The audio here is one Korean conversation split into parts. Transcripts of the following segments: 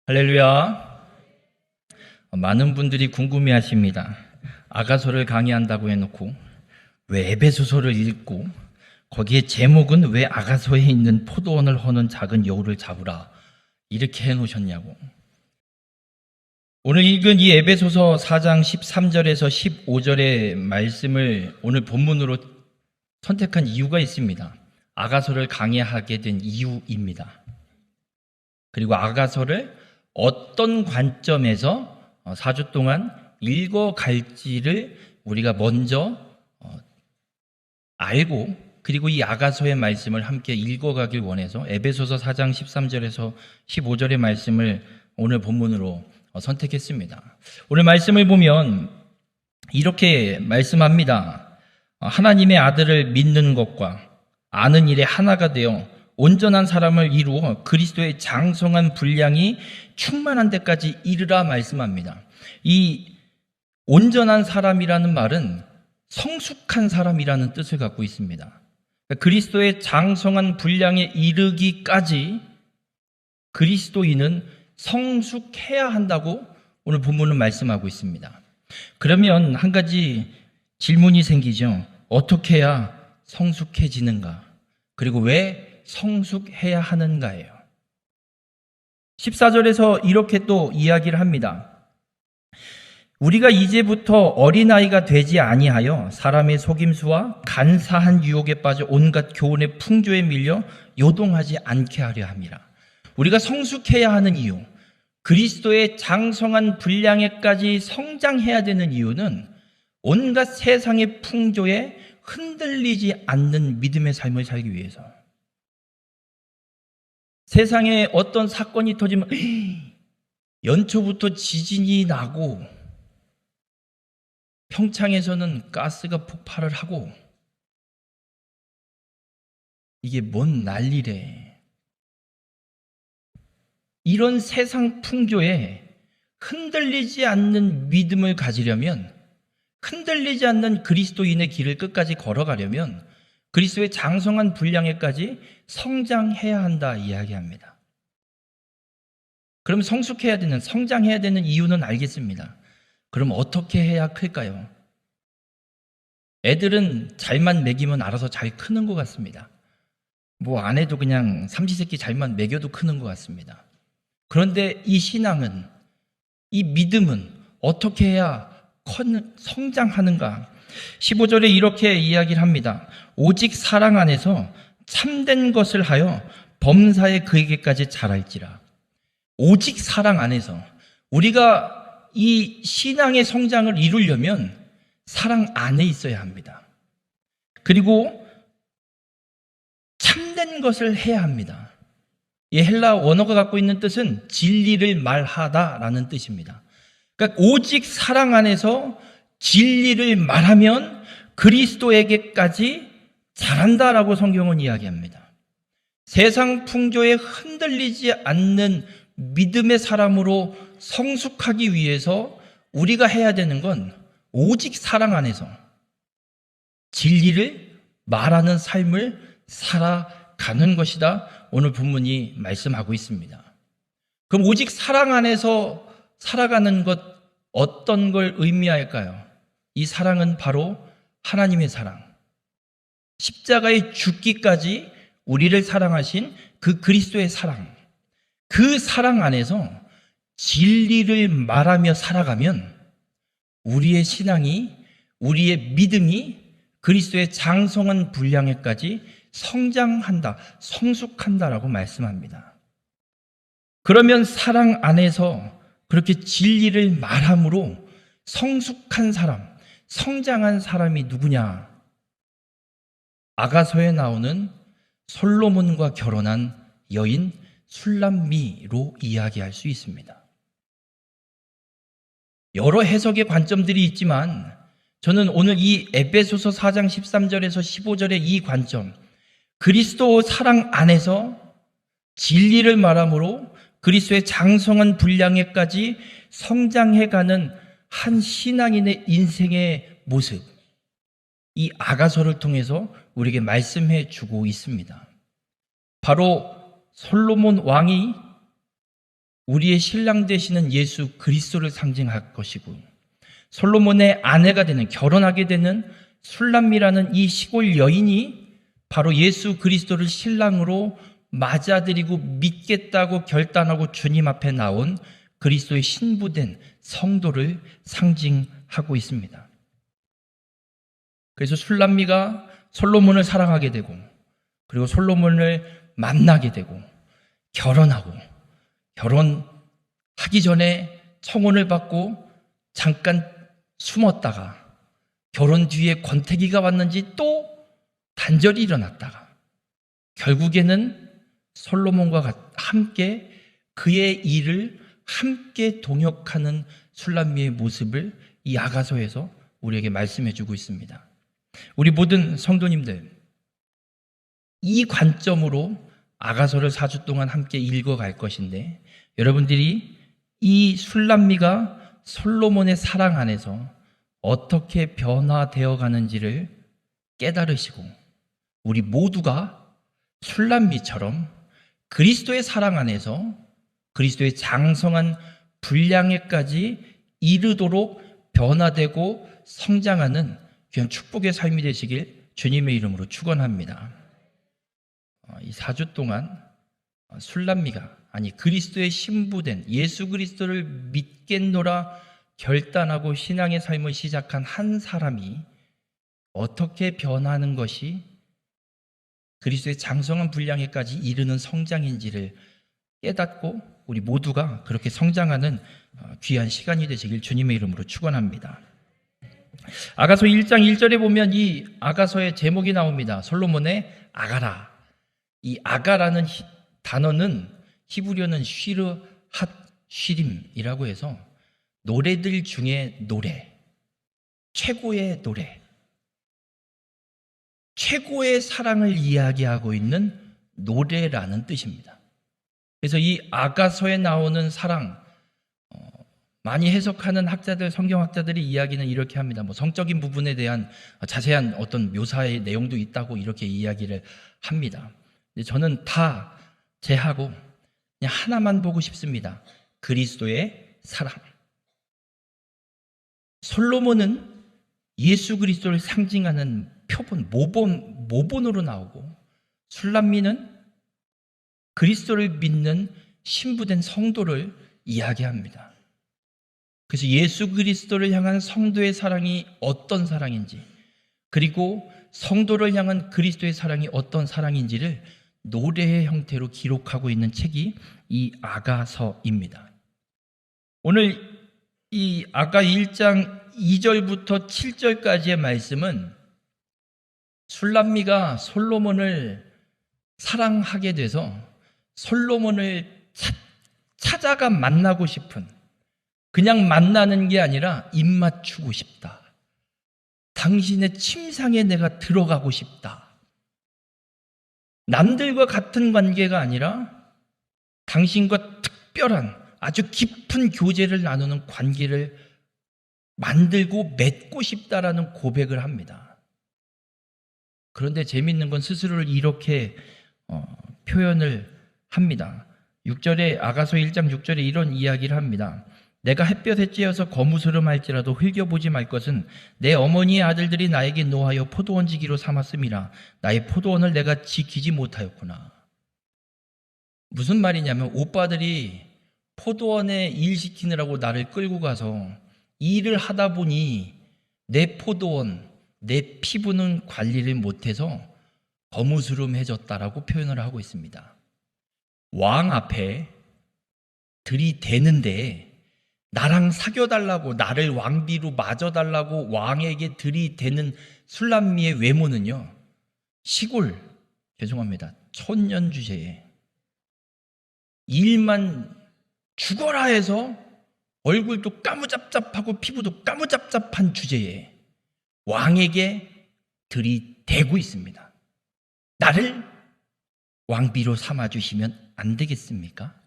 할렐루야. 많은 분들이 궁금해 하십니다. 아가서를 강의한다고 해놓고 왜 에베소서를 읽고 거기에 제목은 왜 아가서에 있는 포도원을 허는 작은 여우를 잡으라 이렇게 해놓으셨냐고. 오늘 읽은 이 에베소서 4장 13절에서 15절의 말씀을 오늘 본문으로 선택한 이유가 있습니다. 아가서를 강의하게 된 이유입니다. 그리고 아가서를 어떤 관점에서 4주 동안 읽어갈지를 우리가 먼저 알고, 그리고 이 아가서의 말씀을 함께 읽어가길 원해서 에베소서 4장 13절에서 15절의 말씀을 오늘 본문으로 선택했습니다. 오늘 말씀을 보면 이렇게 말씀합니다. 하나님의 아들을 믿는 것과 아는 일에 하나가 되어 온전한 사람을 이루어 그리스도의 장성한 분량이 충만한 데까지 이르라 말씀합니다. 이 온전한 사람이라는 말은 성숙한 사람이라는 뜻을 갖고 있습니다. 그리스도의 장성한 분량에 이르기까지 그리스도인은 성숙해야 한다고 오늘 본문은 말씀하고 있습니다. 그러면 한 가지 질문이 생기죠. 어떻게 해야 성숙해지는가? 그리고 왜 성숙해야 하는가예요. 14절에서 이렇게 또 이야기를 합니다. 우리가 이제부터 어린아이가 되지 아니하여 사람의 속임수와 간사한 유혹에 빠져 온갖 교훈의 풍조에 밀려 요동하지 않게 하려 함이라. 우리가 성숙해야 하는 이유, 그리스도의 장성한 분량에까지 성장해야 되는 이유는 온갖 세상의 풍조에 흔들리지 않는 믿음의 삶을 살기 위해서. 세상에 어떤 사건이 터지면 연초부터 지진이 나고 평창에서는 가스가 폭발을 하고 이게 뭔 난리래. 이런 세상 풍조에 흔들리지 않는 믿음을 가지려면, 흔들리지 않는 그리스도인의 길을 끝까지 걸어가려면 그리스도의 장성한 분량에까지 성장해야 한다 이야기합니다. 그럼 성숙해야 되는, 성장해야 되는 이유는 알겠습니다. 그럼 어떻게 해야 클까요? 애들은 잘만 먹이면 알아서 잘 크는 것 같습니다. 뭐 안 해도 그냥 삼시세끼 잘만 먹여도 크는 것 같습니다. 그런데 이 신앙은, 이 믿음은 어떻게 해야 성장하는가? 15절에 이렇게 이야기를 합니다. 오직 사랑 안에서 참된 것을 하여 범사에 그에게까지 자랄지라. 오직 사랑 안에서, 우리가 이 신앙의 성장을 이루려면 사랑 안에 있어야 합니다. 그리고 참된 것을 해야 합니다. 이 헬라 원어가 갖고 있는 뜻은 진리를 말하다라는 뜻입니다. 그러니까 오직 사랑 안에서 진리를 말하면 그리스도에게까지 자란다라고 성경은 이야기합니다. 세상 풍조에 흔들리지 않는 믿음의 사람으로 성숙하기 위해서 우리가 해야 되는 건 오직 사랑 안에서 진리를 말하는 삶을 살아가는 것이다. 오늘 본문이 말씀하고 있습니다. 그럼 오직 사랑 안에서 살아가는 것, 어떤 걸 의미할까요? 이 사랑은 바로 하나님의 사랑, 십자가에 죽기까지 우리를 사랑하신 그 그리스도의 사랑, 그 사랑 안에서 진리를 말하며 살아가면 우리의 신앙이, 우리의 믿음이 그리스도의 장성한 분량에까지 성장한다, 성숙한다라고 말씀합니다. 그러면 사랑 안에서 그렇게 진리를 말함으로 성숙한 사람, 성장한 사람이 누구냐? 아가서에 나오는 솔로몬과 결혼한 여인 술람미로 이야기할 수 있습니다. 여러 해석의 관점들이 있지만 저는 오늘 이 에베소서 4장 13절에서 15절의 이 관점, 그리스도 사랑 안에서 진리를 말함으로 그리스도의 장성한 분량에까지 성장해가는 한 신앙인의 인생의 모습, 이 아가서를 통해서 우리에게 말씀해 주고 있습니다. 바로 솔로몬 왕이 우리의 신랑 되시는 예수 그리스도를 상징할 것이고, 솔로몬의 아내가 되는, 결혼하게 되는 술람미라는 이 시골 여인이 바로 예수 그리스도를 신랑으로 맞아들이고 믿겠다고 결단하고 주님 앞에 나온 그리스도의 신부된 성도를 상징하고 있습니다. 그래서 술람미가 솔로몬을 사랑하게 되고, 그리고 솔로몬을 만나게 되고, 결혼하기 전에 청혼을 받고 잠깐 숨었다가 결혼 뒤에 권태기가 왔는지 또 단절이 일어났다가 결국에는 솔로몬과 함께 그의 일을 함께 동역하는 술람미의 모습을 이 아가서에서 우리에게 말씀해 주고 있습니다. 우리 모든 성도님들, 이 관점으로 아가서를 4주 동안 함께 읽어갈 것인데, 여러분들이 이 술람미가 솔로몬의 사랑 안에서 어떻게 변화되어 가는지를 깨달으시고, 우리 모두가 술람미처럼 그리스도의 사랑 안에서 그리스도의 장성한 분량에까지 이르도록 변화되고 성장하는 귀한 축복의 삶이 되시길 주님의 이름으로 축원합니다. 이 4주 동안 술람미가, 아니 그리스도의 신부된 예수 그리스도를 믿겠노라 결단하고 신앙의 삶을 시작한 한 사람이 어떻게 변하는 것이 그리스도의 장성한 분량에까지 이르는 성장인지를 깨닫고 우리 모두가 그렇게 성장하는 귀한 시간이 되시길 주님의 이름으로 축원합니다. 아가서 1장 1절에 보면 이 아가서의 제목이 나옵니다. 솔로몬의 아가라. 이 아가라는 단어는 히브리어는 쉬르 핫 쉬림이라고 해서 노래들 중에 노래, 최고의 노래, 최고의 사랑을 이야기하고 있는 노래라는 뜻입니다. 그래서 이 아가서에 나오는 사랑, 많이 해석하는 학자들, 성경학자들이 이야기는 이렇게 합니다. 성적인 부분에 대한 자세한 어떤 묘사의 내용도 있다고 이렇게 이야기를 합니다. 저는 다 제하고 그냥 하나만 보고 싶습니다. 그리스도의 사랑. 솔로몬은 예수 그리스도를 상징하는 표본, 모본으로 나오고, 술람미는 그리스도를 믿는 신부된 성도를 이야기합니다. 그래서 예수 그리스도를 향한 성도의 사랑이 어떤 사랑인지, 그리고 성도를 향한 그리스도의 사랑이 어떤 사랑인지를 노래의 형태로 기록하고 있는 책이 이 아가서입니다. 오늘 이 아가 1장 2절부터 7절까지의 말씀은 술람미가 솔로몬을 사랑하게 돼서 솔로몬을 찾아가 만나고 싶은, 그냥 만나는 게 아니라 입맞추고 싶다. 당신의 침상에 내가 들어가고 싶다. 남들과 같은 관계가 아니라 당신과 특별한 아주 깊은 교제를 나누는 관계를 만들고 맺고 싶다라는 고백을 합니다. 그런데 재미있는 건 스스로를 이렇게 표현을 합니다. 6절에 아가서 1장 6절에 이런 이야기를 합니다. 내가 햇볕에 쬐어서 거무스름할지라도 흘겨보지 말 것은 내 어머니의 아들들이 나에게 노하여 포도원지기로 삼았음이라. 나의 포도원을 내가 지키지 못하였구나. 무슨 말이냐면, 오빠들이 포도원에 일 시키느라고 나를 끌고 가서 일을 하다 보니 내 포도원, 내 피부는 관리를 못해서 거무스름해졌다라고 표현을 하고 있습니다. 왕 앞에 들이대는데 나랑 사귀어달라고, 나를 왕비로 맞아달라고 왕에게 들이대는 술람미의 외모는요, 시골, 죄송합니다, 천년 주제에 일만 죽어라 해서 얼굴도 까무잡잡하고 피부도 까무잡잡한 주제에 왕에게 들이대고 있습니다. 나를 왕비로 삼아주시면 안 되겠습니까?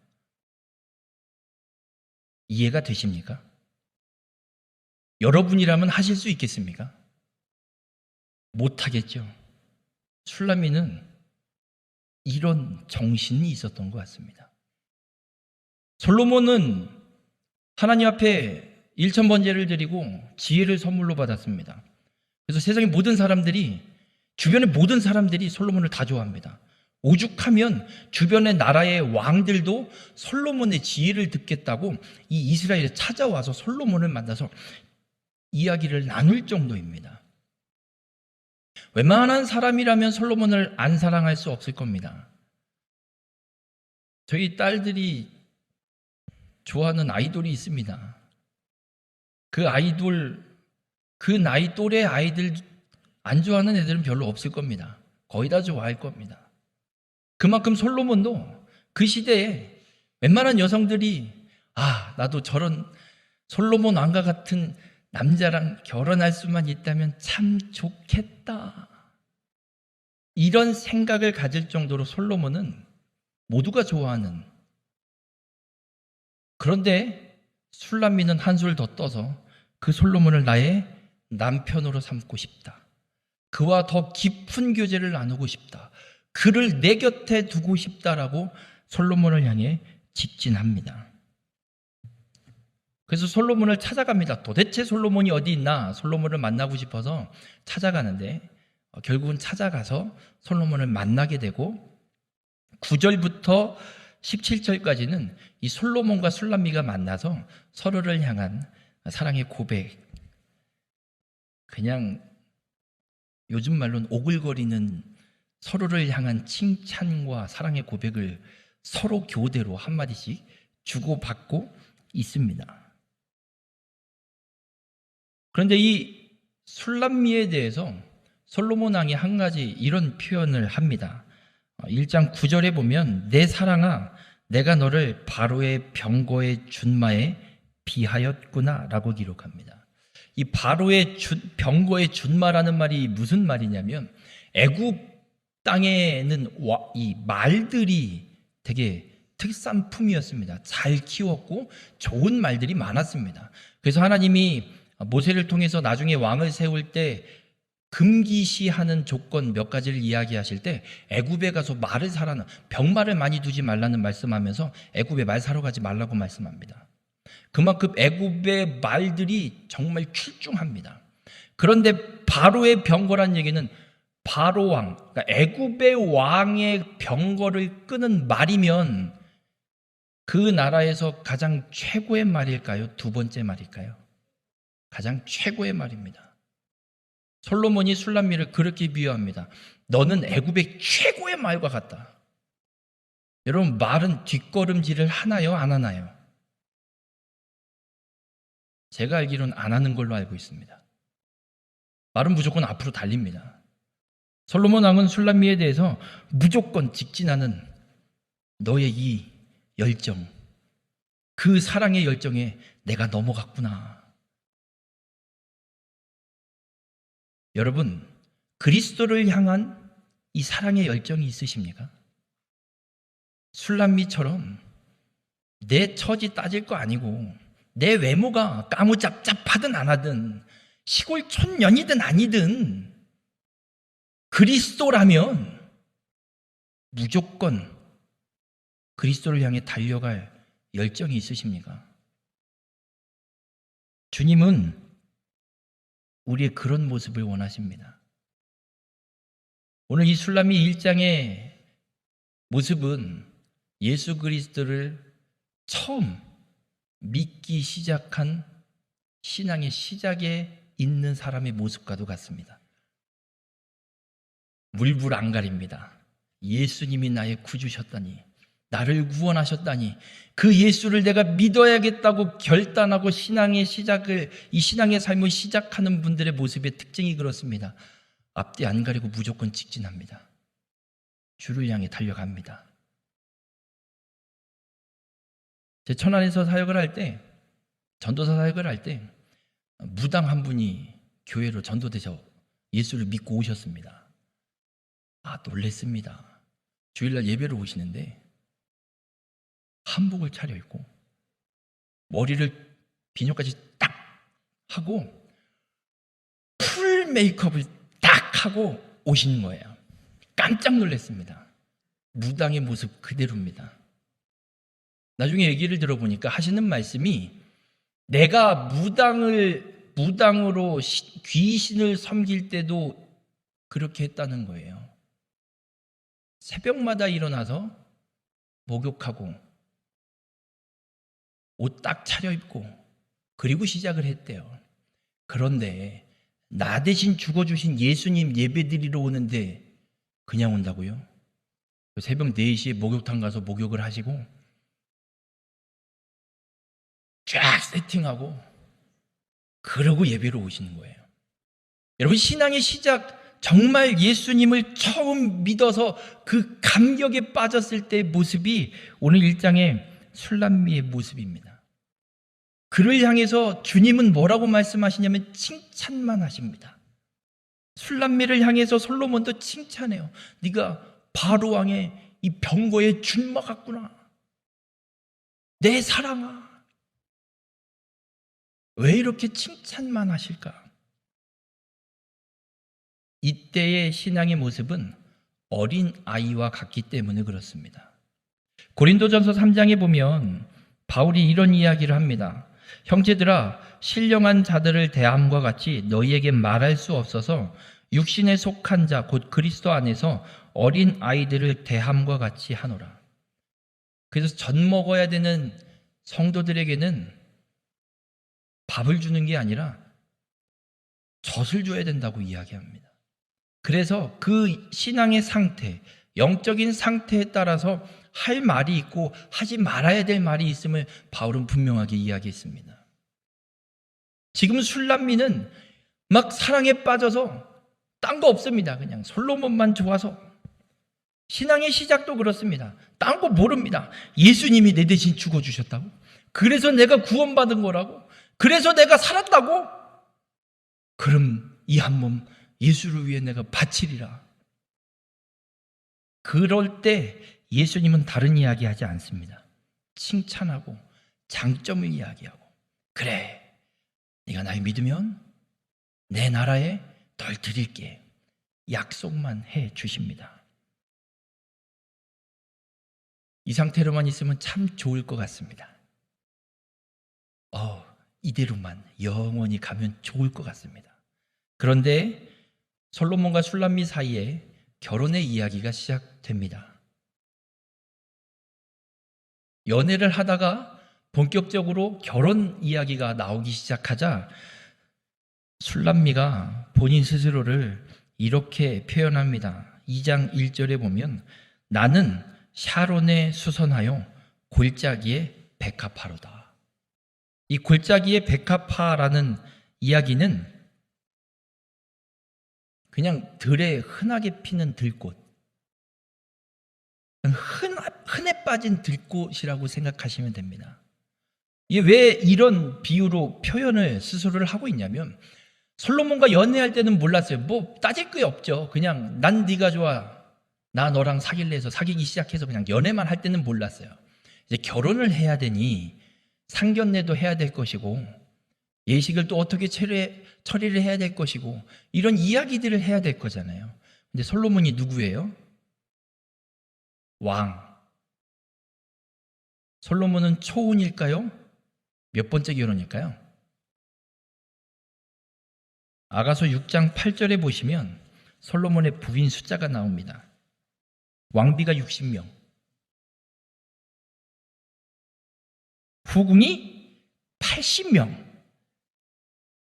이해가 되십니까? 여러분이라면 하실 수 있겠습니까? 못하겠죠. 술람미는 이런 정신이 있었던 것 같습니다. 솔로몬은 하나님 앞에 1,000번제를 드리고 지혜를 선물로 받았습니다. 그래서 세상의 모든 사람들이, 주변의 모든 사람들이 솔로몬을 다 좋아합니다. 오죽하면 주변의 나라의 왕들도 솔로몬의 지혜를 듣겠다고 이 이스라엘에 찾아와서 솔로몬을 만나서 이야기를 나눌 정도입니다. 웬만한 사람이라면 솔로몬을 안 사랑할 수 없을 겁니다. 저희 딸들이 좋아하는 아이돌이 있습니다. 그 아이돌, 그 나이 또래 아이들 안 좋아하는 애들은 별로 없을 겁니다. 거의 다 좋아할 겁니다. 그만큼 솔로몬도 그 시대에 웬만한 여성들이 나도 저런 솔로몬 왕과 같은 남자랑 결혼할 수만 있다면 참 좋겠다, 이런 생각을 가질 정도로 솔로몬은 모두가 좋아하는. 그런데 술람미는 한술 더 떠서 그 솔로몬을 나의 남편으로 삼고 싶다, 그와 더 깊은 교제를 나누고 싶다, 그를 내 곁에 두고 싶다라고 솔로몬을 향해 직진합니다. 그래서 솔로몬을 찾아갑니다. 도대체 솔로몬이 어디 있나 솔로몬을 만나고 싶어서 찾아가는데 결국은 찾아가서 솔로몬을 만나게 되고 9절부터 17절까지는 이 솔로몬과 술람미가 만나서 서로를 향한 사랑의 고백, 그냥 요즘 말로는 오글거리는 서로를 향한 칭찬과 사랑의 고백을 서로 교대로 한마디씩 주고받고 있습니다. 그런데 이 술람미에 대해서 솔로몬 왕이 한 가지 이런 표현을 합니다. 1장 9절에 보면 내 사랑아 내가 너를 바로의 병거의 준마에 비하였구나 라고 기록합니다. 이 바로의 병거의 준마라는 말이 무슨 말이냐면 애굽 땅에는 이 말들이 되게 특산품이었습니다. 잘 키웠고 좋은 말들이 많았습니다. 그래서 하나님이 모세를 통해서 나중에 왕을 세울 때 금기시하는 조건 몇 가지를 이야기하실 때 애굽에 가서 말을 사라는, 병말을 많이 두지 말라는 말씀하면서 애굽에 말 사러 가지 말라고 말씀합니다. 그만큼 애굽의 말들이 정말 출중합니다. 그런데 바로의 병거란 얘기는 바로 왕, 그러니까 애굽의 왕의 병거를 끄는 말이면 그 나라에서 가장 최고의 말일까요? 두 번째 말일까요? 가장 최고의 말입니다. 솔로몬이 술람미를 그렇게 비유합니다. 너는 애굽의 최고의 말과 같다. 여러분, 말은 뒷걸음질을 하나요? 안 하나요? 제가 알기로는 안 하는 걸로 알고 있습니다. 말은 무조건 앞으로 달립니다. 솔로몬 왕은 술람미에 대해서 무조건 직진하는 너의 이 열정, 그 사랑의 열정에 내가 넘어갔구나. 여러분, 그리스도를 향한 이 사랑의 열정이 있으십니까? 술람미처럼 내 처지 따질 거 아니고 내 외모가 까무잡잡하든 안 하든 시골 촌년이든 아니든 그리스도라면 무조건 그리스도를 향해 달려갈 열정이 있으십니까? 주님은 우리의 그런 모습을 원하십니다. 오늘 이 술람미 1장의 모습은 예수 그리스도를 처음 믿기 시작한 신앙의 시작에 있는 사람의 모습과도 같습니다. 물불 안 가립니다. 예수님이 나의 구주셨다니, 나를 구원하셨다니, 그 예수를 내가 믿어야겠다고 결단하고 신앙의 시작을, 이 신앙의 삶을 시작하는 분들의 모습의 특징이 그렇습니다. 앞뒤 안 가리고 무조건 직진합니다. 주를 향해 달려갑니다. 제 천안에서 사역을 할 때, 전도사 사역을 할 때 무당 한 분이 교회로 전도돼서 예수를 믿고 오셨습니다. 놀랬습니다. 주일날 예배로 오시는데 한복을 차려입고 머리를 비녀까지 딱 하고 풀 메이크업을 딱 하고 오시는 거예요. 깜짝 놀랐습니다. 무당의 모습 그대로입니다. 나중에 얘기를 들어보니까 하시는 말씀이 내가 무당으로 귀신을 섬길 때도 그렇게 했다는 거예요. 새벽마다 일어나서 목욕하고 옷 딱 차려입고 그리고 시작을 했대요. 그런데 나 대신 죽어주신 예수님 예배드리러 오는데 그냥 온다고요? 새벽 4시에 목욕탕 가서 목욕을 하시고 쫙 세팅하고 그러고 예배로 오시는 거예요. 여러분, 신앙의 시작, 정말 예수님을 처음 믿어서 그 감격에 빠졌을 때의 모습이 오늘 1장의 술람미의 모습입니다. 그를 향해서 주님은 뭐라고 말씀하시냐면 칭찬만 하십니다. 술람미를 향해서 솔로몬도 칭찬해요. 네가 바로 왕의 이 병거에 준마 같구나. 내 사랑아. 왜 이렇게 칭찬만 하실까? 이때의 신앙의 모습은 어린 아이와 같기 때문에 그렇습니다. 고린도전서 3장에 보면 바울이 이런 이야기를 합니다. 형제들아, 신령한 자들을 대함과 같이 너희에게 말할 수 없어서 육신에 속한 자 곧 그리스도 안에서 어린 아이들을 대함과 같이 하노라. 그래서 젖 먹어야 되는 성도들에게는 밥을 주는 게 아니라 젖을 줘야 된다고 이야기합니다. 그래서 그 신앙의 상태, 영적인 상태에 따라서 할 말이 있고 하지 말아야 될 말이 있음을 바울은 분명하게 이야기했습니다. 지금 술람미는 막 사랑에 빠져서 딴 거 없습니다. 그냥 솔로몬만 좋아서. 신앙의 시작도 그렇습니다. 딴 거 모릅니다. 예수님이 내 대신 죽어주셨다고? 그래서 내가 구원받은 거라고? 그래서 내가 살았다고? 그럼 이 한 몸 예수를 위해 내가 바치리라. 그럴 때 예수님은 다른 이야기 하지 않습니다. 칭찬하고 장점을 이야기하고, 그래, 네가 날 믿으면 내 나라에 널 드릴게. 약속만 해 주십니다. 이 상태로만 있으면 참 좋을 것 같습니다. 이대로만 영원히 가면 좋을 것 같습니다. 그런데 솔로몬과 술람미 사이에 결혼의 이야기가 시작됩니다. 연애를 하다가 본격적으로 결혼 이야기가 나오기 시작하자 술람미가 본인 스스로를 이렇게 표현합니다. 2장 1절에 보면 나는 샤론에 수선하여 골짜기에 백합화로다. 이 골짜기의 백합화라는 이야기는 그냥 들에 흔하게 피는 들꽃, 흔해 빠진 들꽃이라고 생각하시면 됩니다. 이게 왜 이런 비유로 표현을 스스로를 하고 있냐면, 솔로몬과 연애할 때는 몰랐어요. 뭐 따질 게 없죠. 그냥 난 네가 좋아, 나 너랑 사귈래 해서 사귀기 시작해서 그냥 연애만 할 때는 몰랐어요. 이제 결혼을 해야 되니 상견례도 해야 될 것이고, 예식을 또 어떻게 처리를 해야 될 것이고, 이런 이야기들을 해야 될 거잖아요. 근데 솔로몬이 누구예요? 왕. 솔로몬은 초혼일까요? 몇 번째 결혼일까요? 아가서 6장 8절에 보시면 솔로몬의 부인 숫자가 나옵니다. 왕비가 60명, 후궁이 80명,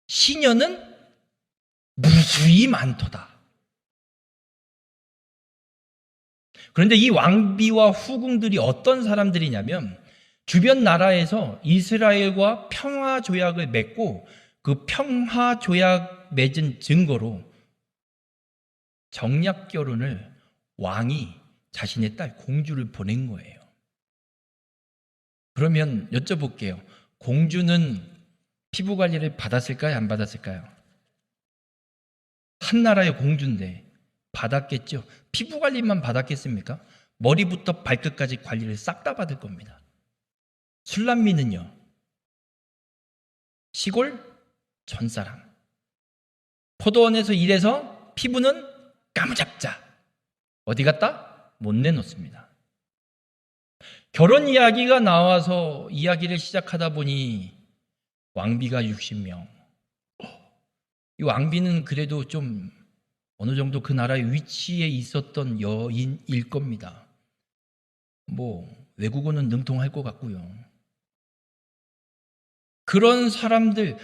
시녀는 무수히 많도다. 그런데 이 왕비와 후궁들이 어떤 사람들이냐면 주변 나라에서 이스라엘과 평화조약을 맺고 그 평화조약 맺은 증거로 정략결혼을 왕이 자신의 딸 공주를 보낸 거예요. 그러면 여쭤볼게요. 공주는 피부 관리를 받았을까요? 안 받았을까요? 한 나라의 공주인데 받았겠죠. 피부 관리만 받았겠습니까? 머리부터 발끝까지 관리를 싹 다 받을 겁니다. 술람미는요, 시골 전사람, 포도원에서 일해서 피부는 까무잡자, 어디 갔다? 못 내놓습니다. 결혼 이야기가 나와서 이야기를 시작하다 보니 왕비가 60명. 이 왕비는 그래도 좀 어느 정도 그 나라의 위치에 있었던 여인일 겁니다. 뭐 외국어는 능통할 것 같고요. 그런 사람들,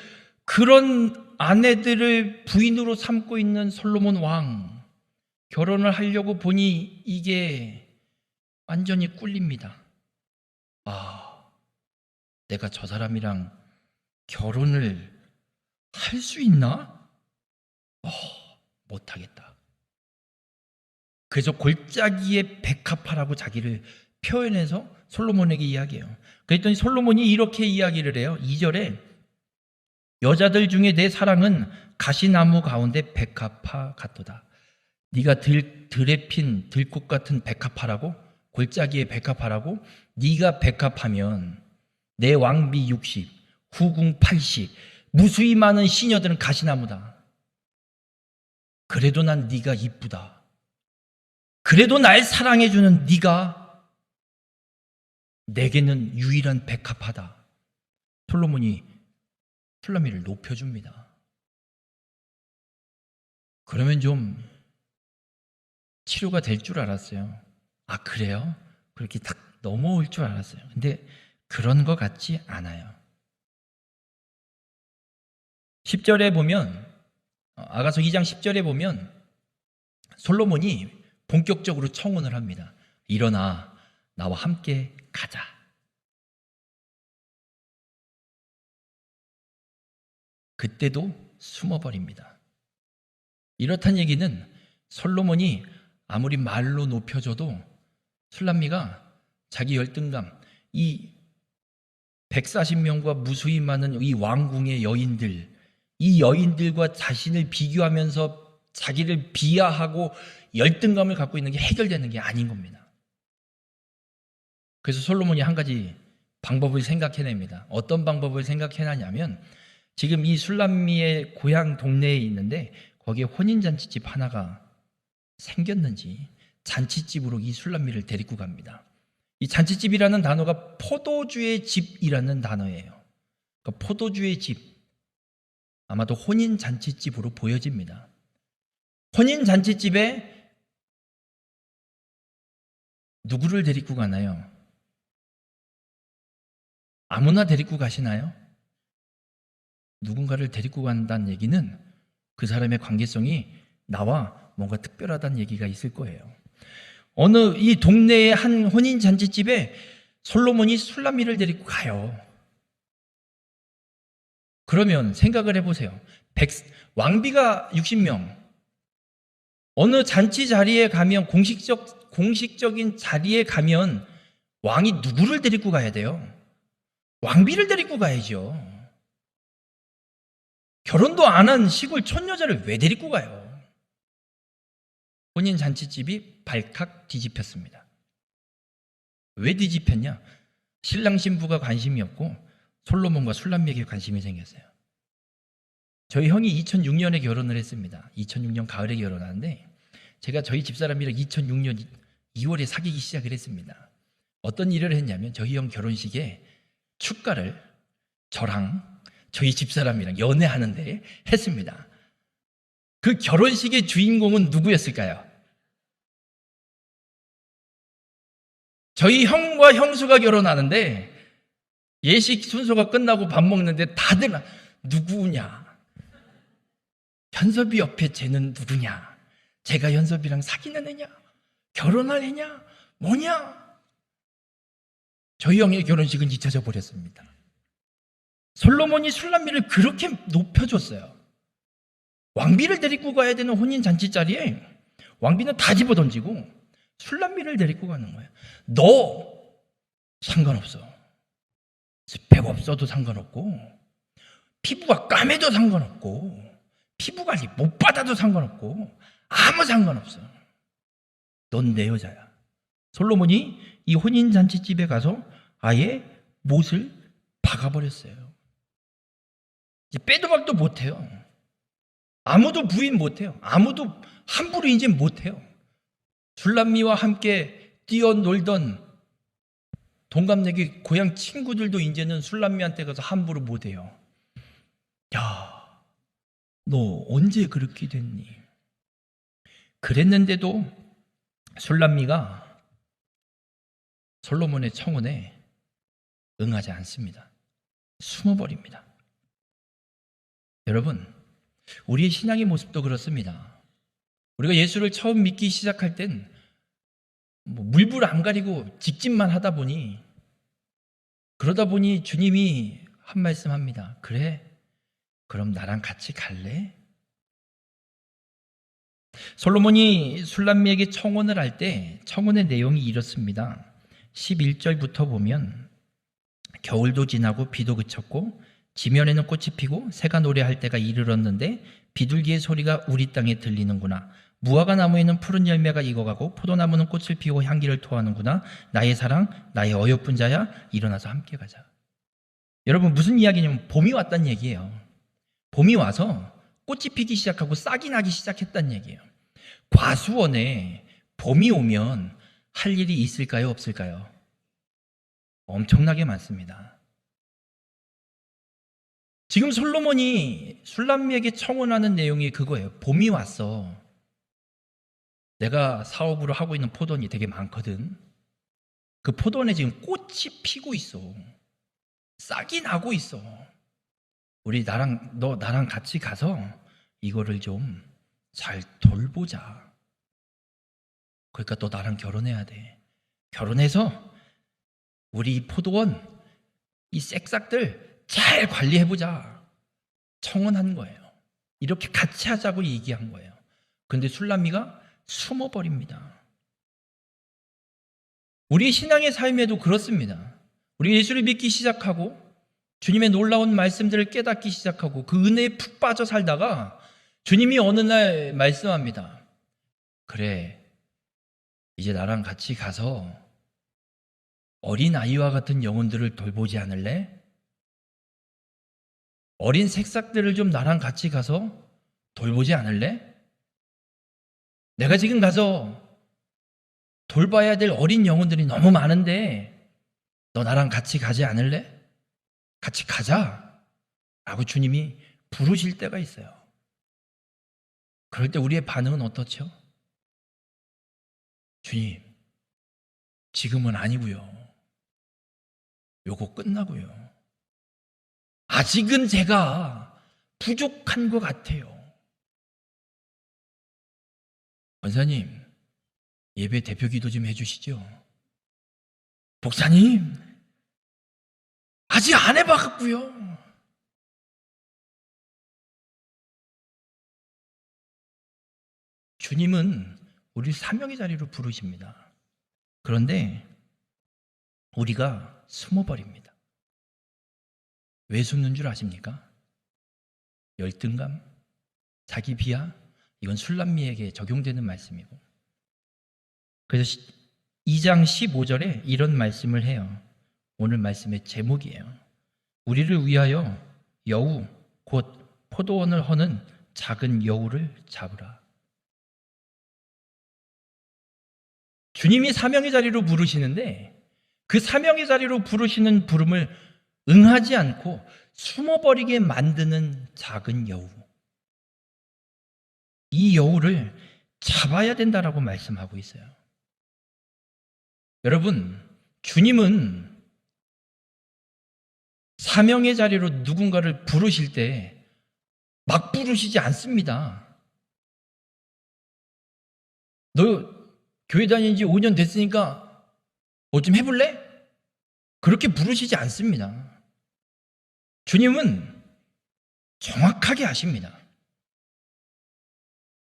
그런 아내들을 부인으로 삼고 있는 솔로몬 왕, 결혼을 하려고 보니 이게 완전히 꿀립니다. 내가 저 사람이랑 결혼을 할 수 있나? 못하겠다. 그래서 골짜기에 백합화라고 자기를 표현해서 솔로몬에게 이야기해요. 그랬더니 솔로몬이 이렇게 이야기를 해요. 2절에 여자들 중에 내 사랑은 가시나무 가운데 백합화 같도다. 네가 들에 핀 들꽃 같은 백합화라고? 골짜기에 백합화라고? 네가 백합하면 내 왕비 60, 후궁 80, 무수히 많은 시녀들은 가시나무다. 그래도 난 네가 이쁘다. 그래도 날 사랑해주는 네가 내게는 유일한 백합화다. 솔로몬이 슐라미를 높여줍니다. 그러면 좀 치료가 될 줄 알았어요. 그래요? 그렇게 딱 넘어올 줄 알았어요. 근데 그런 것 같지 않아요. 10절에 보면, 아가서 2장 10절에 보면 솔로몬이 본격적으로 청혼을 합니다. 일어나 나와 함께 가자. 그때도 숨어버립니다. 이렇단 얘기는 솔로몬이 아무리 말로 높여줘도 술람미가 자기 열등감, 이 140명과 무수히 많은 이 왕궁의 여인들, 이 여인들과 자신을 비교하면서 자기를 비하하고 열등감을 갖고 있는 게 해결되는 게 아닌 겁니다. 그래서 솔로몬이 한 가지 방법을 생각해냅니다. 어떤 방법을 생각해내냐면 지금 이 술람미의 고향 동네에 있는데 거기에 혼인잔치집 하나가 생겼는지 잔치집으로 이 술람미를 데리고 갑니다. 이 잔치집이라는 단어가 포도주의 집이라는 단어예요. 그러니까 포도주의 집, 아마도 혼인잔치집으로 보여집니다. 혼인잔치집에 누구를 데리고 가나요? 아무나 데리고 가시나요? 누군가를 데리고 간다는 얘기는 그 사람의 관계성이 나와 뭔가 특별하다는 얘기가 있을 거예요. 어느 이 동네의 한 혼인잔치집에 솔로몬이 술람미를 데리고 가요. 그러면 생각을 해보세요. 왕비가 60명, 어느 잔치 자리에 가면 공식적인 자리에 가면 왕이 누구를 데리고 가야 돼요? 왕비를 데리고 가야죠. 결혼도 안 한 시골 촌여자를 왜 데리고 가요? 혼인 잔치집이 발칵 뒤집혔습니다. 왜 뒤집혔냐? 신랑 신부가 관심이 없고 솔로몬과 술람미에게 관심이 생겼어요. 저희 형이 2006년에 결혼을 했습니다. 2006년 가을에 결혼하는데 제가 저희 집사람이랑 2006년 2월에 사귀기 시작을 했습니다. 어떤 일을 했냐면 저희 형 결혼식에 축가를 저랑 저희 집사람이랑 연애하는데 했습니다. 그 결혼식의 주인공은 누구였을까요? 저희 형과 형수가 결혼하는데 예식 순서가 끝나고 밥 먹는데 다들 누구냐? 현섭이 옆에 쟤는 누구냐? 제가 현섭이랑 사귀는 애냐? 결혼할 애냐? 뭐냐? 저희 형의 결혼식은 잊혀져 버렸습니다. 솔로몬이 술람미를 그렇게 높여줬어요. 왕비를 데리고 가야 되는 혼인잔치 자리에 왕비는 다 집어던지고 술람미를 데리고 가는 거예요. 너 상관없어. 스펙 없어도 상관없고 피부가 까매도 상관없고 피부 관리 못 받아도 상관없고 아무 상관없어. 넌 내 여자야. 솔로몬이 이 혼인잔치집에 가서 아예 못을 박아버렸어요. 이제 빼도 박도 못해요. 아무도 부인 못해요. 아무도 함부로 이제 못해요. 술람미와 함께 뛰어놀던 동갑내기 고향 친구들도 이제는 술람미한테 가서 함부로 못해요. 야, 너 언제 그렇게 됐니? 그랬는데도 술람미가 솔로몬의 청혼에 응하지 않습니다. 숨어버립니다. 여러분, 우리의 신앙의 모습도 그렇습니다. 우리가 예수를 처음 믿기 시작할 땐 물불 안 가리고 직진만 하다 보니, 그러다 보니 주님이 한 말씀 합니다. 그래, 그럼 나랑 같이 갈래? 솔로몬이 술람미에게 청혼을 할 때 청혼의 내용이 이렇습니다. 11절부터 보면 겨울도 지나고 비도 그쳤고 지면에는 꽃이 피고 새가 노래할 때가 이르렀는데 비둘기의 소리가 우리 땅에 들리는구나. 무화과 나무에는 푸른 열매가 익어가고 포도나무는 꽃을 피우고 향기를 토하는구나. 나의 사랑, 나의 어여쁜 자야, 일어나서 함께 가자. 여러분, 무슨 이야기냐면 봄이 왔다는 얘기예요. 봄이 와서 꽃이 피기 시작하고 싹이 나기 시작했다는 얘기예요. 과수원에 봄이 오면 할 일이 있을까요, 없을까요? 엄청나게 많습니다. 지금 솔로몬이 술람미에게 청혼하는 내용이 그거예요. 봄이 왔어. 내가 사업으로 하고 있는 포도원이 되게 많거든. 그 포도원에 지금 꽃이 피고 있어. 싹이 나고 있어. 너 나랑 같이 가서 이거를 좀 잘 돌보자. 그러니까 너 나랑 결혼해야 돼. 결혼해서 우리 포도원 이 새싹들 잘 관리해보자. 청혼한 거예요. 이렇게 같이 하자고 얘기한 거예요. 근데 술람미가 숨어버립니다. 우리 신앙의 삶에도 그렇습니다. 우리 예수를 믿기 시작하고 주님의 놀라운 말씀들을 깨닫기 시작하고 그 은혜에 푹 빠져 살다가 주님이 어느 날 말씀합니다. 그래, 이제 나랑 같이 가서 어린 아이와 같은 영혼들을 돌보지 않을래? 어린 새싹들을 좀 나랑 같이 가서 돌보지 않을래? 내가 지금 가서 돌봐야 될 어린 영혼들이 너무 많은데 너 나랑 같이 가지 않을래? 같이 가자 라고 주님이 부르실 때가 있어요. 그럴 때 우리의 반응은 어떻죠? 주님, 지금은 아니고요. 요거 끝나고요. 아직은 제가 부족한 것 같아요. 권사님, 예배 대표 기도 좀 해주시죠. 목사님, 아직 안 해봤고요. 주님은 우리 사명의 자리로 부르십니다. 그런데 우리가 숨어버립니다. 왜 숨는 줄 아십니까? 열등감, 자기 비하, 이건 술람미에게 적용되는 말씀이고, 그래서 2장 15절에 이런 말씀을 해요. 오늘 말씀의 제목이에요. 우리를 위하여 여우, 곧 포도원을 허는 작은 여우를 잡으라. 주님이 사명의 자리로 부르시는데 그 사명의 자리로 부르시는 부름을 응하지 않고 숨어버리게 만드는 작은 여우, 이 여우를 잡아야 된다라고 말씀하고 있어요. 여러분, 주님은 사명의 자리로 누군가를 부르실 때 막 부르시지 않습니다. 너 교회 다닌 지 5년 됐으니까 뭐 좀 해볼래? 그렇게 부르시지 않습니다. 주님은 정확하게 아십니다.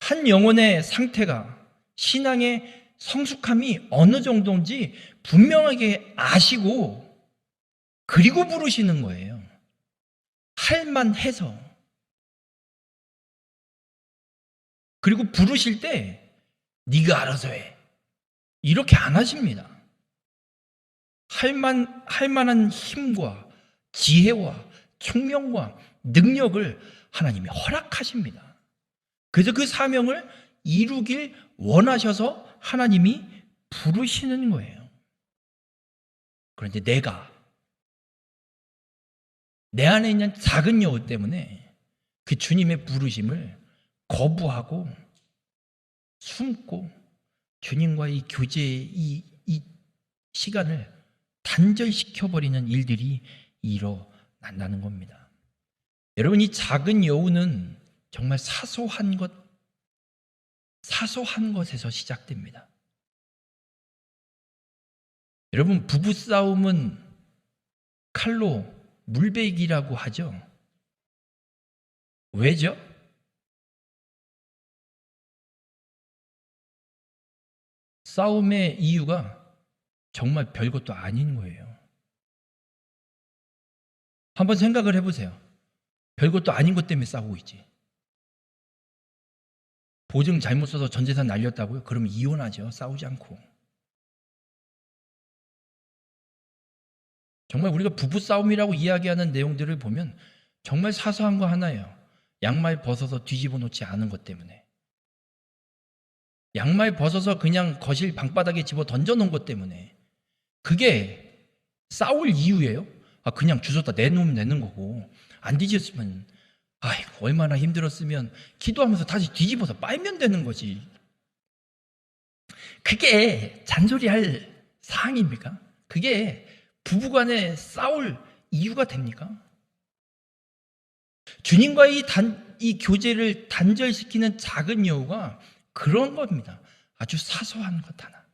한 영혼의 상태가, 신앙의 성숙함이 어느 정도인지 분명하게 아시고 그리고 부르시는 거예요. 할만해서. 그리고 부르실 때 네가 알아서 해, 이렇게 안 하십니다. 할 만한 힘과 지혜와 총명과 능력을 하나님이 허락하십니다. 그래서 그 사명을 이루길 원하셔서 하나님이 부르시는 거예요. 그런데 내 안에 있는 작은 여우 때문에 그 주님의 부르심을 거부하고 숨고 주님과의 교제의 이 시간을 단절시켜버리는 일들이 일어난다는 겁니다. 여러분, 이 작은 여우는 정말 사소한 것에서 시작됩니다. 여러분, 부부싸움은 칼로 물베기라고 하죠. 왜죠? 싸움의 이유가 정말 별것도 아닌 거예요. 한번 생각을 해보세요. 별것도 아닌 것 때문에 싸우고 있지. 보증 잘못 써서 전 재산 날렸다고요? 그러면 이혼하죠. 싸우지 않고. 정말 우리가 부부싸움이라고 이야기하는 내용들을 보면 정말 사소한 거 하나예요. 양말 벗어서 뒤집어 놓지 않은 것 때문에. 양말 벗어서 그냥 거실 방바닥에 집어 던져 놓은 것 때문에. 그게 싸울 이유예요? 그냥 주웠다 내놓으면 되는 거고, 안 뒤집으면 아이고 얼마나 힘들었으면 기도하면서 다시 뒤집어서 빨면 되는 거지. 그게 잔소리할 사항입니까? 그게 부부간에 싸울 이유가 됩니까? 주님과의 이 교제를 단절시키는 작은 여우가 그런 겁니다. 아주 사소한 것 하나.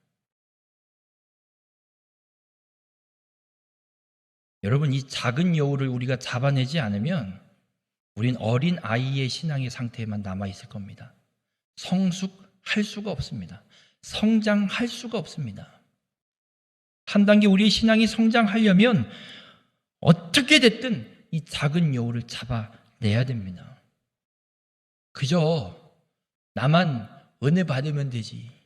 여러분, 이 작은 여우를 우리가 잡아내지 않으면 우린 어린 아이의 신앙의 상태에만 남아있을 겁니다. 성숙할 수가 없습니다. 성장할 수가 없습니다. 한 단계 우리의 신앙이 성장하려면 어떻게 됐든 이 작은 여우를 잡아내야 됩니다. 그저 나만 은혜 받으면 되지.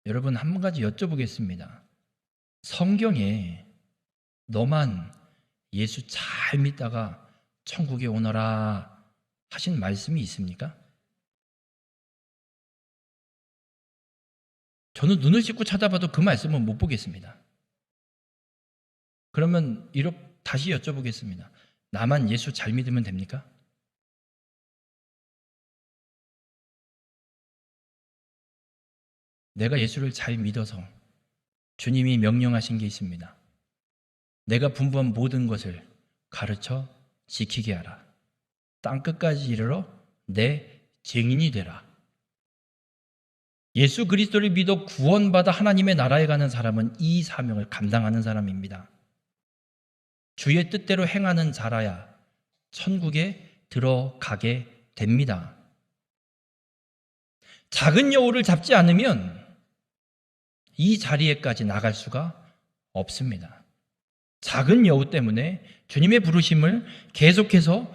여러분, 한 가지 여쭤보겠습니다. 성경에 너만 예수 잘 믿다가 천국에 오너라 하신 말씀이 있습니까? 저는 눈을 씻고 찾아봐도 그 말씀은 못 보겠습니다. 그러면 다시 여쭤보겠습니다. 나만 예수 잘 믿으면 됩니까? 내가 예수를 잘 믿어서 주님이 명령하신 게 있습니다. 내가 분부한 모든 것을 가르쳐 지키게 하라. 땅끝까지 이르러 내 증인이 되라. 예수 그리스도를 믿어 구원받아 하나님의 나라에 가는 사람은 이 사명을 감당하는 사람입니다. 주의 뜻대로 행하는 자라야 천국에 들어가게 됩니다. 작은 여우를 잡지 않으면 이 자리에까지 나갈 수가 없습니다. 작은 여우 때문에 주님의 부르심을 계속해서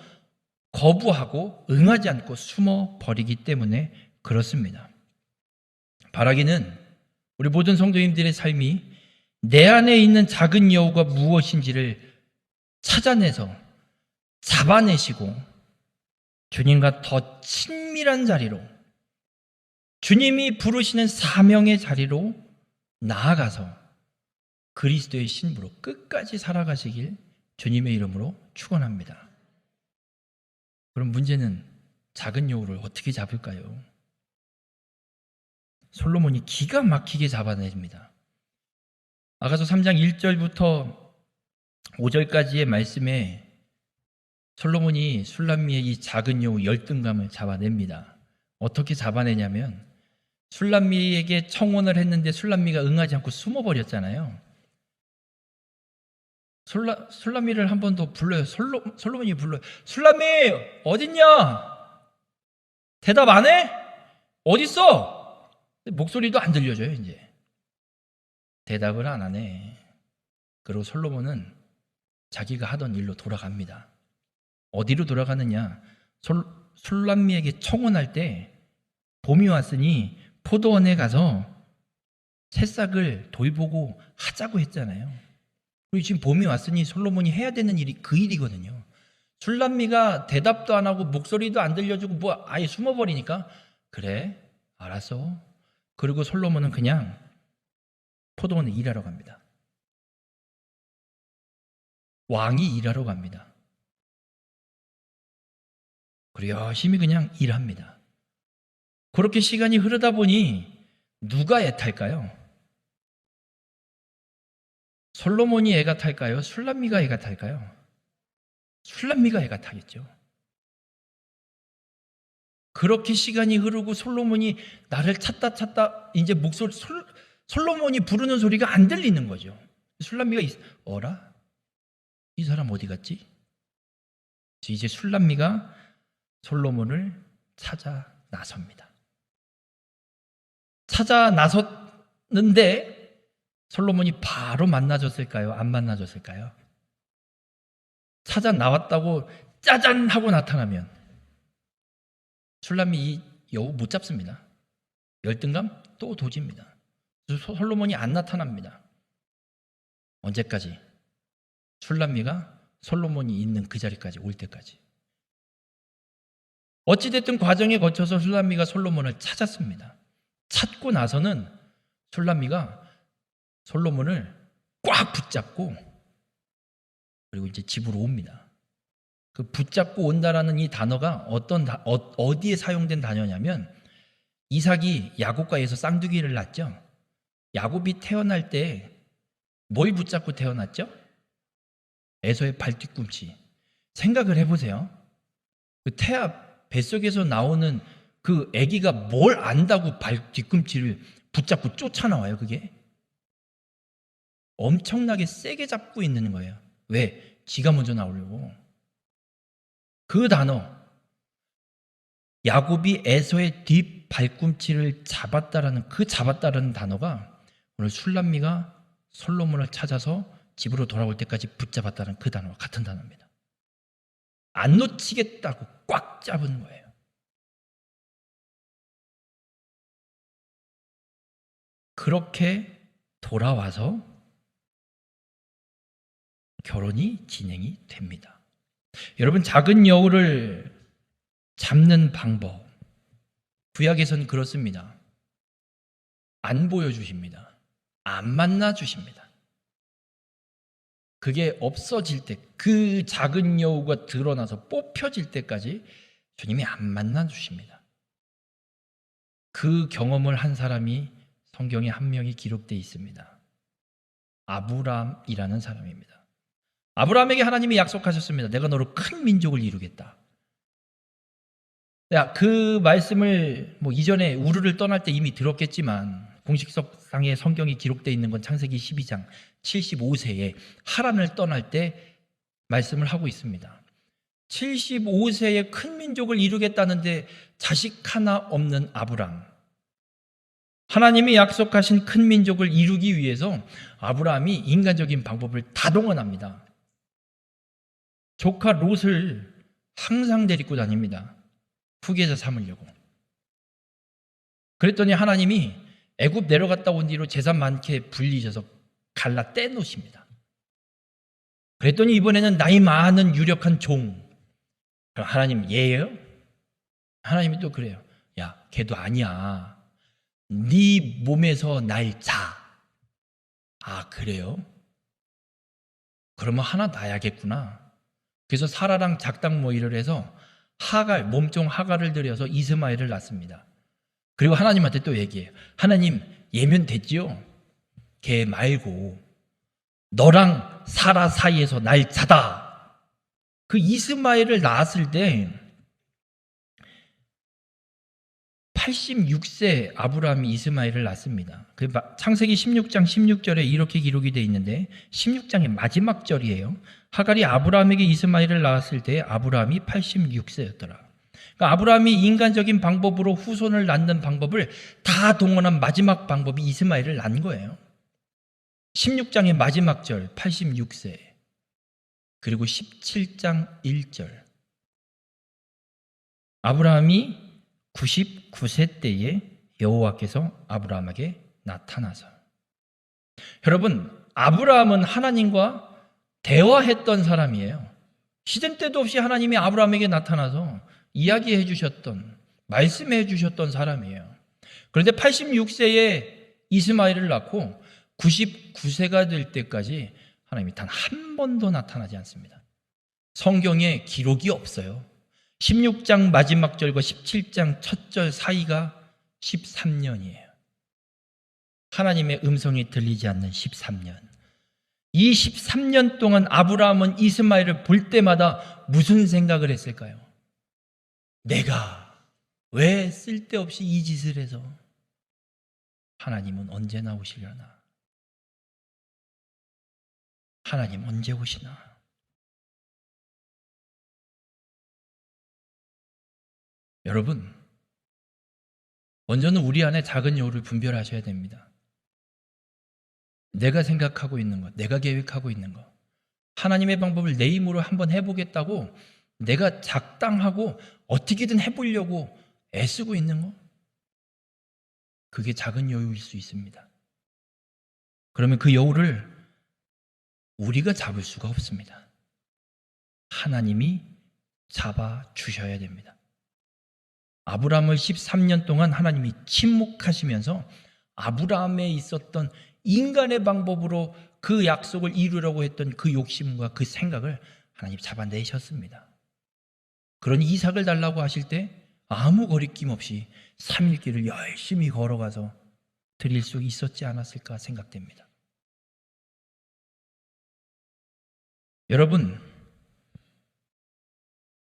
거부하고 응하지 않고 숨어버리기 때문에 그렇습니다. 바라기는 우리 모든 성도님들의 삶이 내 안에 있는 작은 여우가 무엇인지를 찾아내서 잡아내시고 주님과 더 친밀한 자리로, 주님이 부르시는 사명의 자리로 나아가서 그리스도의 신부로 끝까지 살아가시길 주님의 이름으로 축원합니다. 그럼 문제는 작은 여우를 어떻게 잡을까요? 솔로몬이 기가 막히게 잡아냅니다. 아가서 3장 1절부터 5절까지의 말씀에 솔로몬이 술람미의 이 작은 여우 열등감을 잡아냅니다. 어떻게 잡아내냐면 술람미에게 청혼을 했는데 술람미가 응하지 않고 숨어버렸잖아요. 술람미를 한 번 더 불러요. 솔로몬이 불러요. 술람미 어딨냐? 대답 안 해? 어딨어? 목소리도 안 들려줘요. 이제 대답을 안 하네. 그리고 솔로몬은 자기가 하던 일로 돌아갑니다. 어디로 돌아가느냐? 술람미에게 청혼할 때 봄이 왔으니 포도원에 가서 새싹을 돌보고 하자고 했잖아요. 그리고 지금 봄이 왔으니 솔로몬이 해야 되는 일이 그 일이거든요. 술람미가 대답도 안 하고 목소리도 안 들려주고 아예 숨어버리니까 그래 알았어. 그리고 솔로몬은 그냥 포도원에 일하러 갑니다. 왕이 일하러 갑니다. 그리고 열심히 그냥 일합니다. 그렇게 시간이 흐르다 보니 누가 애탈까요? 솔로몬이 애가 탈까요? 술람미가 애가 탈까요? 술람미가 애가 타겠죠. 그렇게 시간이 흐르고 솔로몬이 나를 찾다 이제 솔로몬이 부르는 소리가 안 들리는 거죠. 술람미가 어라? 이 사람 어디 갔지? 이제 술람미가 솔로몬을 찾아 나섭니다. 찾아 나섰는데 솔로몬이 바로 만나줬을까요? 안 만나줬을까요? 찾아 나왔다고 짜잔 하고 나타나면 술람미 이 여우 못 잡습니다. 열등감 또 도집니다. 솔로몬이 안 나타납니다. 언제까지? 술람미가 솔로몬이 있는 그 자리까지 올 때까지. 어찌됐든 과정에 거쳐서 술람미가 솔로몬을 찾았습니다. 찾고 나서는 술람미가 솔로몬을 꽉 붙잡고 그리고 이제 집으로 옵니다. 그 붙잡고 온다라는 이 단어가 어디에 사용된 단어냐면 이삭이 야곱과에서 쌍둥이를 낳았죠. 야곱이 태어날 때 뭘 붙잡고 태어났죠? 에서의 발 뒤꿈치. 생각을 해보세요. 그 태아 뱃속에서 나오는 그 아기가 뭘 안다고 발 뒤꿈치를 붙잡고 쫓아나와요. 그게 엄청나게 세게 잡고 있는 거예요. 왜? 지가 먼저 나오려고. 그 단어 야곱이 에서의 뒷 발꿈치를 잡았다라는 그 잡았다라는 단어가 오늘 술람미가 솔로몬을 찾아서 집으로 돌아올 때까지 붙잡았다는 그 단어와 같은 단어입니다. 안 놓치겠다고 꽉 잡은 거예요. 그렇게 돌아와서 결혼이 진행이 됩니다. 여러분, 작은 여우를 잡는 방법, 구약에서는 그렇습니다. 안 보여주십니다. 안 만나주십니다. 그게 없어질 때, 그 작은 여우가 드러나서 뽑혀질 때까지 주님이 안 만나주십니다. 그 경험을 한 사람이 성경에 한 명이 기록되어 있습니다. 아브람이라는 사람입니다. 아브라함에게 하나님이 약속하셨습니다. 내가 너로 큰 민족을 이루겠다. 그 말씀을 이전에 우르를 떠날 때 이미 들었겠지만 공식석상에 성경이 기록되어 있는 건 창세기 12장 75세에 하란을 떠날 때 말씀을 하고 있습니다. 75세에 큰 민족을 이루겠다는데 자식 하나 없는 아브람. 하나님이 약속하신 큰 민족을 이루기 위해서 아브라함이 인간적인 방법을 다 동원합니다. 조카 롯을 항상 데리고 다닙니다. 후계자 삼으려고. 그랬더니 하나님이 애굽 내려갔다 온 뒤로 재산 많게 불리셔서 갈라 떼놓으십니다. 그랬더니 이번에는 나이 많은 유력한 종. 그럼 하나님 얘예요? 하나님이 또 그래요. 야, 걔도 아니야. 네 몸에서 날 자. 아, 그래요? 그러면 하나 낳아야겠구나. 그래서 사라랑 작당 모의를 해서 몸종 하갈을 들여서 이스마엘을 낳습니다. 그리고 하나님한테 또 얘기해요. 하나님, 얘면 됐지요? 걔 말고 너랑 사라 사이에서 날 자다. 그 이스마엘을 낳았을 때 86세 아브라함이 이스마엘을 낳습니다. 창세기 16장 16절에 이렇게 기록이 되어 있는데 16장의 마지막 절이에요. 하갈이 아브라함에게 이스마엘을 낳았을 때 아브라함이 86세였더라. 그러니까 아브라함이 인간적인 방법으로 후손을 낳는 방법을 다 동원한 마지막 방법이 이스마엘을 낳은 거예요. 16장의 마지막 절 86세, 그리고 17장 1절 아브라함이 99세 때에 여호와께서 아브라함에게 나타나서. 여러분, 아브라함은 하나님과 대화했던 사람이에요. 시든 때도 없이 하나님이 아브라함에게 나타나서 이야기해 주셨던, 말씀해 주셨던 사람이에요. 그런데 86세에 이스마엘을 낳고 99세가 될 때까지 하나님이 단 한 번도 나타나지 않습니다. 성경에 기록이 없어요. 16장 마지막 절과 17장 첫 절 사이가 13년이에요. 하나님의 음성이 들리지 않는 13년. 이 13년 동안 아브라함은 이스마엘을 볼 때마다 무슨 생각을 했을까요? 내가 왜 쓸데없이 이 짓을 해서 하나님은 언제 나오시려나? 하나님 언제 오시나? 여러분, 먼저는 우리 안에 작은 여우를 분별하셔야 됩니다. 내가 생각하고 있는 것, 내가 계획하고 있는 것, 하나님의 방법을 내 힘으로 한번 해보겠다고 내가 작당하고 어떻게든 해보려고 애쓰고 있는 것, 그게 작은 여우일 수 있습니다. 그러면 그 여우를 우리가 잡을 수가 없습니다. 하나님이 잡아주셔야 됩니다. 아브라함을 13년 동안 하나님이 침묵하시면서 아브라함에 있었던 인간의 방법으로 그 약속을 이루려고 했던 그 욕심과 그 생각을 하나님 잡아내셨습니다. 그러니 이삭을 달라고 하실 때 아무 거리낌 없이 3일 길을 열심히 걸어가서 드릴 수 있었지 않았을까 생각됩니다. 여러분,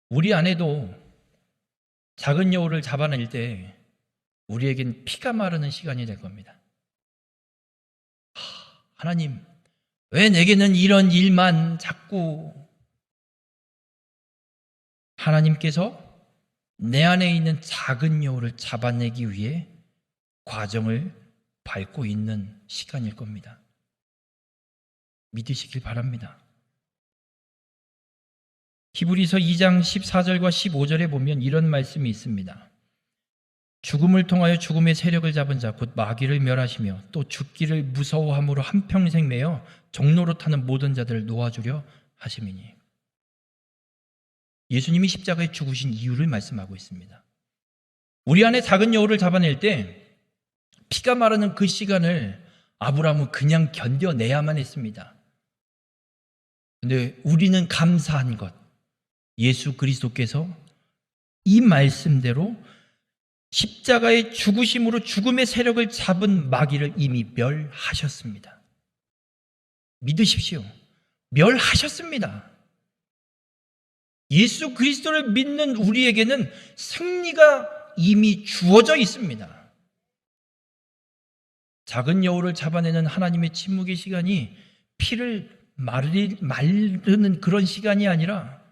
우리 안에도 작은 여우를 잡아낼 때 우리에겐 피가 마르는 시간이 될 겁니다. 하나님, 왜 내게는 이런 일만 자꾸? 하나님께서 내 안에 있는 작은 여우를 잡아내기 위해 과정을 밟고 있는 시간일 겁니다. 믿으시길 바랍니다. 히브리서 2장 14절과 15절에 보면 이런 말씀이 있습니다. 죽음을 통하여 죽음의 세력을 잡은 자 곧 마귀를 멸하시며 또 죽기를 무서워함으로 한평생 매여 종로로 타는 모든 자들을 놓아주려 하심이니. 예수님이 십자가에 죽으신 이유를 말씀하고 있습니다. 우리 안에 작은 여우를 잡아낼 때 피가 마르는 그 시간을 아브라함은 그냥 견뎌내야만 했습니다. 그런데 우리는 감사한 것, 예수 그리스도께서 이 말씀대로 십자가의 죽으심으로 죽음의 세력을 잡은 마귀를 이미 멸하셨습니다. 믿으십시오. 멸하셨습니다. 예수 그리스도를 믿는 우리에게는 승리가 이미 주어져 있습니다. 작은 여우를 잡아내는 하나님의 침묵의 시간이 피를 마르는 그런 시간이 아니라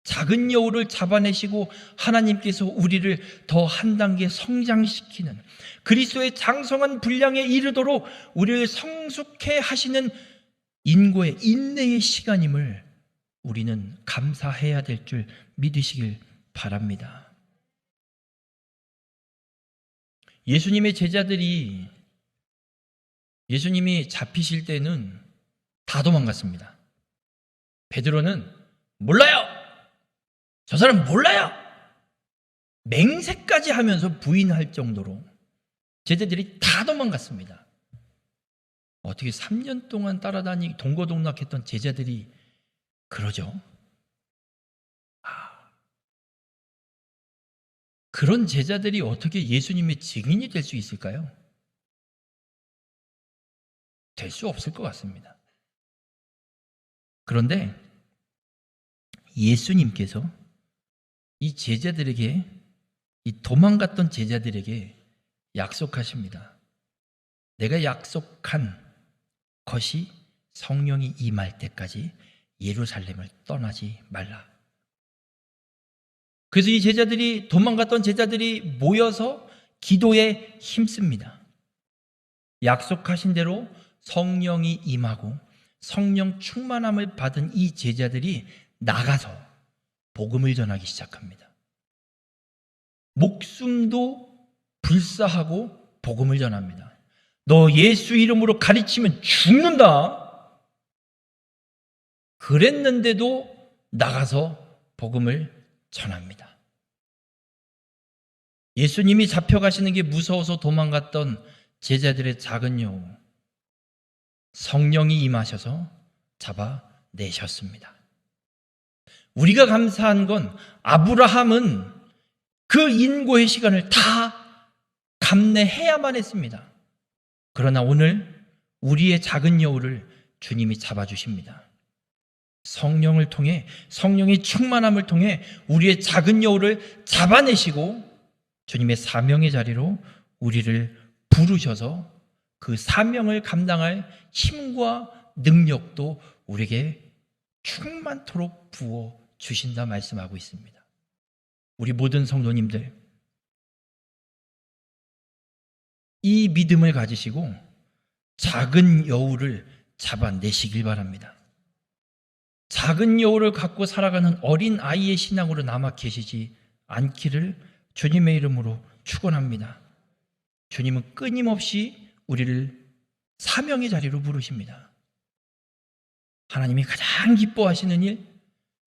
작은 여우를 잡아내시고 하나님께서 우리를 더 한 단계 성장시키는 그리스도의 장성한 분량에 이르도록 우리를 성숙해 하시는 인고의 인내의 시간임을 우리는 감사해야 될 줄 믿으시길 바랍니다. 예수님의 제자들이 예수님이 잡히실 때는 다 도망갔습니다. 베드로는 몰라요! 저 사람 몰라요! 맹세까지 하면서 부인할 정도로 제자들이 다 도망갔습니다. 어떻게 3년 동안 따라다니기 동고동락했던 제자들이 그러죠? 그런 제자들이 어떻게 예수님의 증인이 될 수 있을까요? 될 수 없을 것 같습니다. 그런데 예수님께서 이 제자들에게, 이 도망갔던 제자들에게 약속하십니다. 내가 약속한 것이 성령이 임할 때까지 예루살렘을 떠나지 말라. 그래서 이 제자들이, 도망갔던 제자들이 모여서 기도에 힘씁니다. 약속하신 대로 성령이 임하고 성령 충만함을 받은 이 제자들이 나가서 복음을 전하기 시작합니다. 목숨도 불사하고 복음을 전합니다. 너 예수 이름으로 가르치면 죽는다. 그랬는데도 나가서 복음을 전합니다. 예수님이 잡혀가시는 게 무서워서 도망갔던 제자들의 작은 여우, 성령이 임하셔서 잡아내셨습니다. 우리가 감사한 건 아브라함은 그 인고의 시간을 다 감내해야만 했습니다. 그러나 오늘 우리의 작은 여우를 주님이 잡아주십니다. 성령을 통해, 성령의 충만함을 통해 우리의 작은 여우를 잡아내시고 주님의 사명의 자리로 우리를 부르셔서 그 사명을 감당할 힘과 능력도 우리에게 충만토록 부어 주신다 말씀하고 있습니다. 우리 모든 성도님들, 이 믿음을 가지시고 작은 여우를 잡아내시길 바랍니다. 작은 여우를 갖고 살아가는 어린 아이의 신앙으로 남아 계시지 않기를 주님의 이름으로 축원합니다. 주님은 끊임없이 우리를 사명의 자리로 부르십니다. 하나님이 가장 기뻐하시는 일,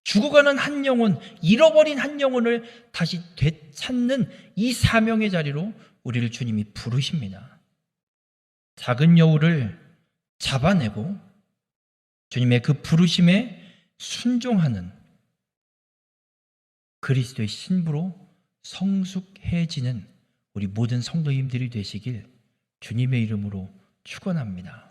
죽어가는 한 영혼, 잃어버린 한 영혼을 다시 되찾는 이 사명의 자리로 우리를 주님이 부르십니다. 작은 여우를 잡아내고 주님의 그 부르심에 순종하는 그리스도의 신부로 성숙해지는 우리 모든 성도님들이 되시길 주님의 이름으로 축원합니다.